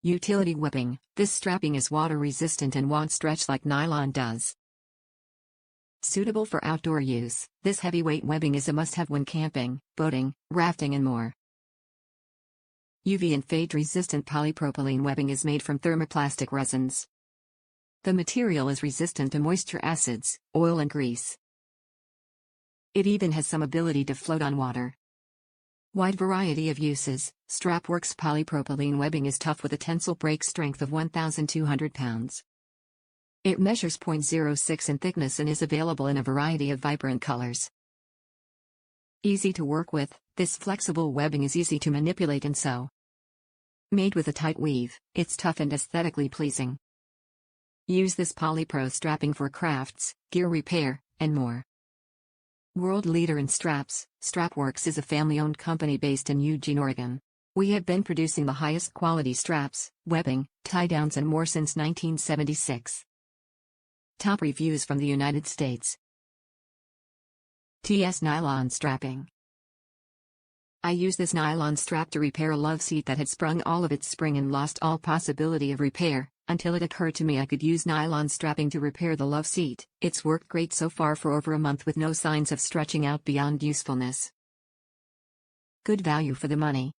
Utility webbing. This strapping is water resistant and won't stretch like nylon does. Suitable for outdoor use, this heavyweight webbing is a must-have when camping, boating, rafting and more. UV and FADE resistant polypropylene webbing is made from thermoplastic resins. The material is resistant to moisture, acids, oil and grease. It even has some ability to float on water. Wide variety of uses. Strapworks polypropylene webbing is tough with a tensile break strength of 1,200 pounds. It measures 0.06 in thickness and is available in a variety of vibrant colors. Easy to work with, this flexible webbing is easy to manipulate and sew. Made with a tight weave, it's tough and aesthetically pleasing. Use this polypro strapping for crafts, gear repair, and more. World leader in straps, Strapworks is a family-owned company based in Eugene, Oregon. We have been producing the highest quality straps, webbing, tie-downs and more since 1976. Top reviews from the United States. TS Nylon Strapping. I used this nylon strap to repair a love seat that had sprung all of its spring and lost all possibility of repair, until it occurred to me I could use nylon strapping to repair the love seat. It's worked great so far for over a month with no signs of stretching out beyond usefulness. Good value for the money.